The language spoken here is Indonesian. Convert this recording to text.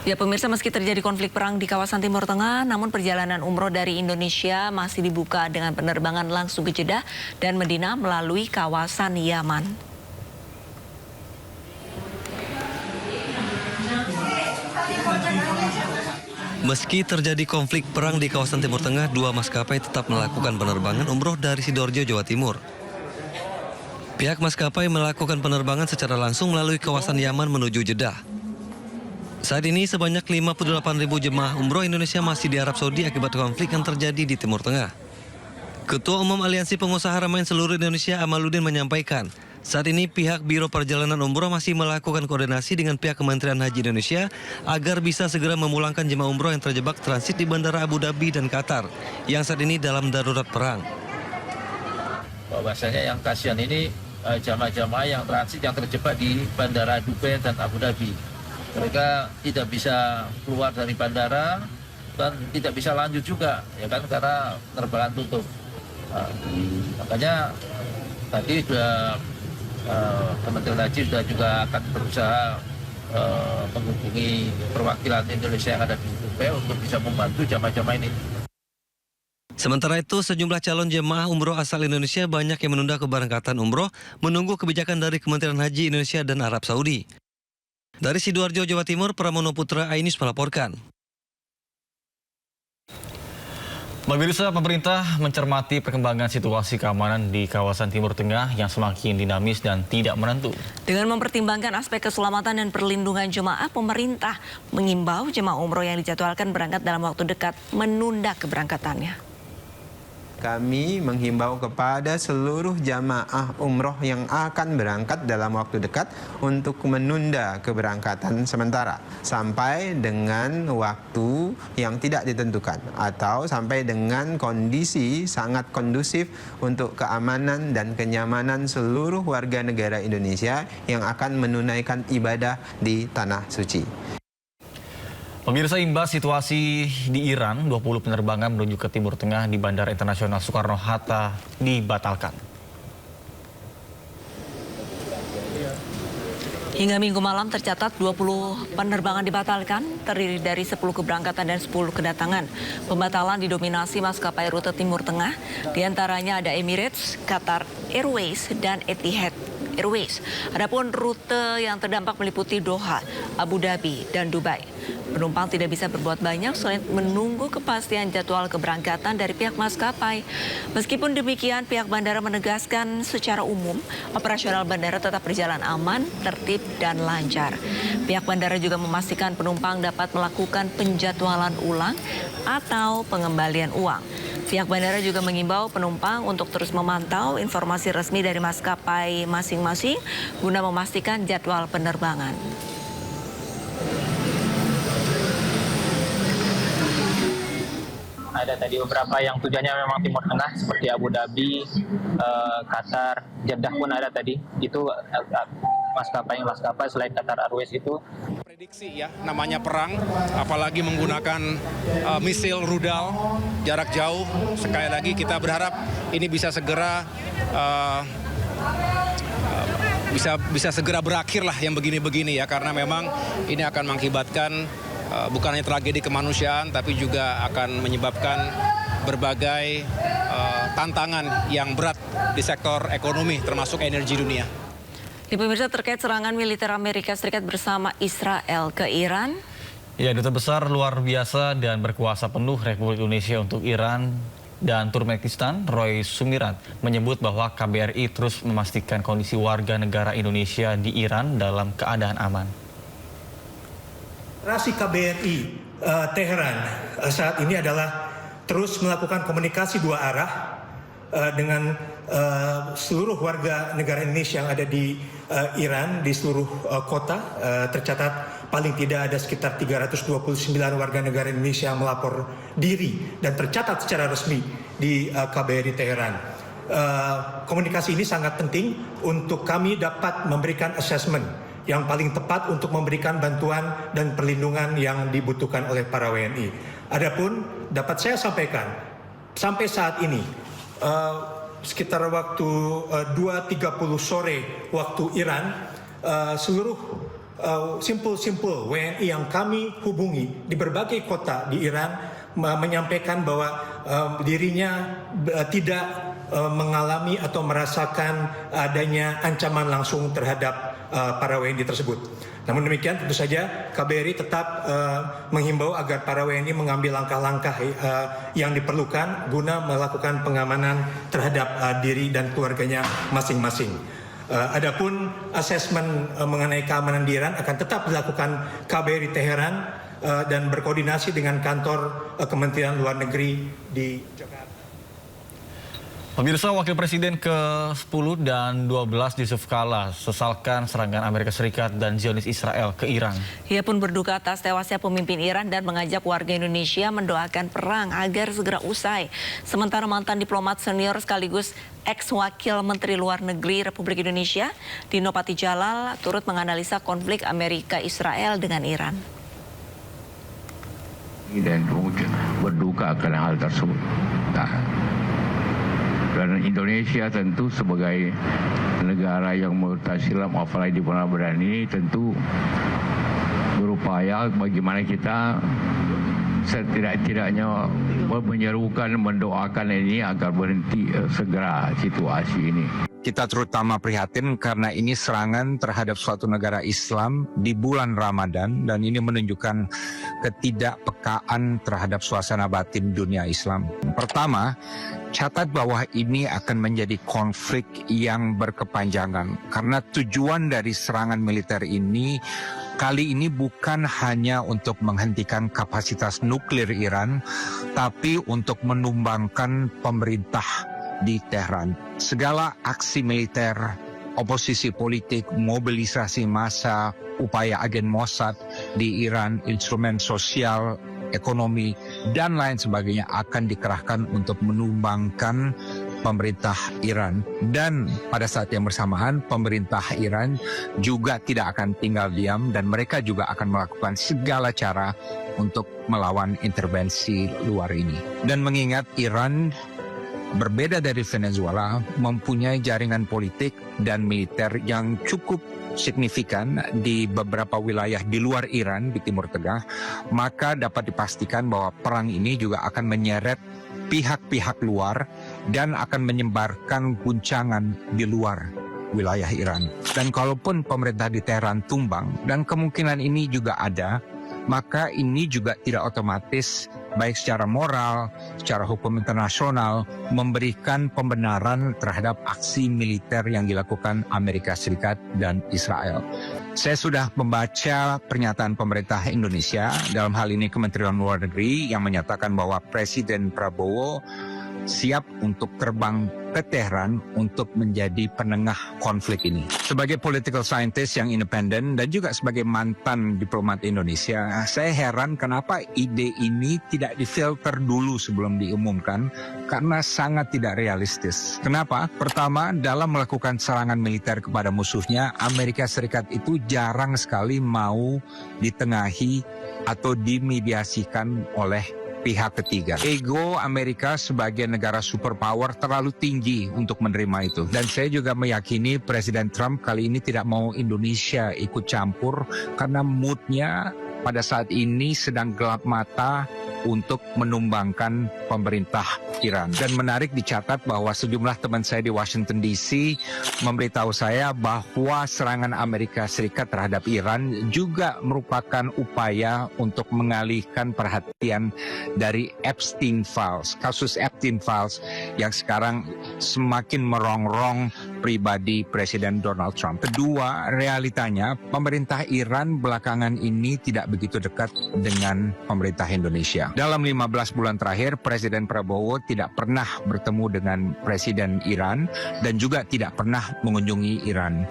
Ya pemirsa, meski terjadi konflik perang di kawasan Timur Tengah, namun perjalanan umroh dari Indonesia masih dibuka dengan penerbangan langsung ke Jeddah dan Madinah melalui kawasan Yaman. Meski terjadi konflik perang di kawasan Timur Tengah, dua maskapai tetap melakukan penerbangan umroh dari Sidoarjo, Jawa Timur. Pihak maskapai melakukan penerbangan secara langsung melalui kawasan Yaman menuju Jeddah. Saat ini sebanyak 58.000 jemaah umroh Indonesia masih di Arab Saudi akibat konflik yang terjadi di Timur Tengah. Ketua Umum Aliansi Pengusaha Ramain Seluruh Indonesia Amaluddin menyampaikan, saat ini pihak Biro Perjalanan Umroh masih melakukan koordinasi dengan pihak Kementerian Haji Indonesia agar bisa segera memulangkan jemaah umroh yang terjebak transit di Bandara Abu Dhabi dan Qatar yang saat ini dalam darurat perang. Bahwasanya yang kasihan ini jamaah-jamaah yang transit yang terjebak di Bandara Dubai dan Abu Dhabi. Mereka tidak bisa keluar dari bandara dan tidak bisa lanjut juga, ya kan, karena penerbangan tutup. Makanya tadi sudah Kementerian Haji sudah juga akan berusaha menghubungi perwakilan Indonesia yang ada di Dubai untuk bisa membantu jamaah-jamaah ini. Sementara itu, sejumlah calon jemaah umroh asal Indonesia banyak yang menunda keberangkatan umroh menunggu kebijakan dari Kementerian Haji Indonesia dan Arab Saudi. Dari Sidoarjo, Jawa Timur, Pramono Putra Ainus melaporkan. Pemirsa, pemerintah mencermati perkembangan situasi keamanan di kawasan Timur Tengah yang semakin dinamis dan tidak menentu. Dengan mempertimbangkan aspek keselamatan dan perlindungan jemaah, pemerintah mengimbau jemaah umroh yang dijadwalkan berangkat dalam waktu dekat menunda keberangkatannya. Kami menghimbau kepada seluruh jamaah umroh yang akan berangkat dalam waktu dekat untuk menunda keberangkatan sementara sampai dengan waktu yang tidak ditentukan atau sampai dengan kondisi sangat kondusif untuk keamanan dan kenyamanan seluruh warga negara Indonesia yang akan menunaikan ibadah di Tanah Suci. Pemirsa, imbas situasi di Iran, 20 penerbangan menuju ke Timur Tengah di Bandara Internasional Soekarno-Hatta dibatalkan. Hingga Minggu malam tercatat 20 penerbangan dibatalkan, terdiri dari 10 keberangkatan dan 10 kedatangan. Pembatalan didominasi maskapai rute Timur Tengah, diantaranya ada Emirates, Qatar Airways, dan Etihad Airways. Adapun rute yang terdampak meliputi Doha, Abu Dhabi, dan Dubai. Penumpang tidak bisa berbuat banyak selain menunggu kepastian jadwal keberangkatan dari pihak maskapai. Meskipun demikian, pihak bandara menegaskan secara umum operasional bandara tetap berjalan aman, tertib, dan lancar. Pihak bandara juga memastikan penumpang dapat melakukan penjadwalan ulang atau pengembalian uang. Pihak bandara juga mengimbau penumpang untuk terus memantau informasi resmi dari maskapai masing-masing guna memastikan jadwal penerbangan. Ada tadi beberapa yang tujuannya memang Timur Tengah seperti Abu Dhabi, Qatar, Jeddah pun ada tadi. Itu maskapai selain Qatar Airways itu. Prediksi ya, namanya perang, apalagi menggunakan misil rudal jarak jauh. Sekali lagi kita berharap ini bisa segera bisa segera berakhir lah yang begini-begini ya, karena memang ini akan mengakibatkan bukan hanya tragedi kemanusiaan, tapi juga akan menyebabkan berbagai tantangan yang berat di sektor ekonomi, termasuk energi dunia. Di pemirsa, terkait serangan militer Amerika Serikat bersama Israel ke Iran. Ya, Duta Besar luar biasa dan berkuasa penuh Republik Indonesia untuk Iran dan Turkmenistan, Roy Sumirat, menyebut bahwa KBRI terus memastikan kondisi warga negara Indonesia di Iran dalam keadaan aman. Operasi KBRI Teheran saat ini adalah terus melakukan komunikasi dua arah dengan seluruh warga negara Indonesia yang ada di Iran, di seluruh kota. Tercatat paling tidak ada sekitar 329 warga negara Indonesia yang melapor diri dan tercatat secara resmi di KBRI Teheran. Komunikasi ini sangat penting untuk kami dapat memberikan assessment yang paling tepat untuk memberikan bantuan dan perlindungan yang dibutuhkan oleh para WNI. Adapun dapat saya sampaikan, sampai saat ini sekitar waktu 2.30 sore waktu Iran, seluruh simpul-simpul WNI yang kami hubungi di berbagai kota di Iran menyampaikan bahwa dirinya tidak mengalami atau merasakan adanya ancaman langsung terhadap para WNI tersebut. Namun demikian tentu saja KBRI tetap menghimbau agar para WNI mengambil langkah-langkah yang diperlukan guna melakukan pengamanan terhadap diri dan keluarganya masing-masing. Adapun asesmen mengenai keamanan di Iran akan tetap dilakukan KBRI Teheran dan berkoordinasi dengan kantor Kementerian Luar Negeri di Jakarta. Pemirsa, Wakil Presiden ke-10 dan 12 Yusuf Kala sesalkan serangan Amerika Serikat dan Zionis Israel ke Iran. Ia pun berduka atas tewasnya pemimpin Iran dan mengajak warga Indonesia mendoakan perang agar segera usai. Sementara mantan diplomat senior sekaligus ex-wakil Menteri Luar Negeri Republik Indonesia, Dino Patijalal, turut menganalisa konflik Amerika-Israel dengan Iran. Dan berduka akan hal tersebut. Dan Indonesia tentu sebagai negara yang Islam, apalagi di mana berani, tentu berupaya bagaimana kita setidak-tidaknya menyerukan, mendoakan ini agar berhenti segera situasi ini. Kita terutama prihatin karena ini serangan terhadap suatu negara Islam di bulan Ramadan, dan ini menunjukkan ketidakpekaan terhadap suasana batin dunia Islam. Pertama, catat bahwa ini akan menjadi konflik yang berkepanjangan karena tujuan dari serangan militer ini kali ini bukan hanya untuk menghentikan kapasitas nuklir Iran, tapi untuk menumbangkan pemerintah di Tehran. Segala aksi militer, oposisi politik, mobilisasi massa, upaya agen Mossad di Iran, instrumen sosial, ekonomi, dan lain sebagainya akan dikerahkan untuk menumbangkan pemerintah Iran. Dan pada saat yang bersamaan, pemerintah Iran juga tidak akan tinggal diam dan mereka juga akan melakukan segala cara untuk melawan intervensi luar ini. Dan mengingat Iran berbeda dari Venezuela, mempunyai jaringan politik dan militer yang cukup signifikan di beberapa wilayah di luar Iran, di Timur Tengah, maka dapat dipastikan bahwa perang ini juga akan menyeret pihak-pihak luar dan akan menyebarkan guncangan di luar wilayah Iran. Dan kalaupun pemerintah di Teheran tumbang, dan kemungkinan ini juga ada, maka ini juga tidak otomatis baik secara moral, secara hukum internasional memberikan pembenaran terhadap aksi militer yang dilakukan Amerika Serikat dan Israel. Saya sudah membaca pernyataan pemerintah Indonesia, dalam hal ini Kementerian Luar Negeri, yang menyatakan bahwa Presiden Prabowo siap untuk terbang ke Teheran untuk menjadi penengah konflik ini. Sebagai political scientist yang independen dan juga sebagai mantan diplomat Indonesia, saya heran kenapa ide ini tidak difilter dulu sebelum diumumkan, karena sangat tidak realistis. Kenapa? Pertama, dalam melakukan serangan militer kepada musuhnya, Amerika Serikat itu jarang sekali mau ditengahi atau dimediasikan oleh pihak ketiga. Ego Amerika sebagai negara superpower terlalu tinggi untuk menerima itu. Dan saya juga meyakini Presiden Trump kali ini tidak mau Indonesia ikut campur karena moodnya pada saat ini sedang gelap mata untuk menumbangkan pemerintah Iran. Dan menarik dicatat bahwa sejumlah teman saya di Washington DC memberitahu saya bahwa serangan Amerika Serikat terhadap Iran juga merupakan upaya untuk mengalihkan perhatian dari Epstein Files, kasus Epstein Files yang sekarang semakin merongrong pribadi Presiden Donald Trump. Kedua, realitanya pemerintah Iran belakangan ini tidak begitu dekat dengan pemerintah Indonesia. Dalam 15 bulan terakhir, Presiden Prabowo tidak pernah bertemu dengan Presiden Iran dan juga tidak pernah mengunjungi Iran.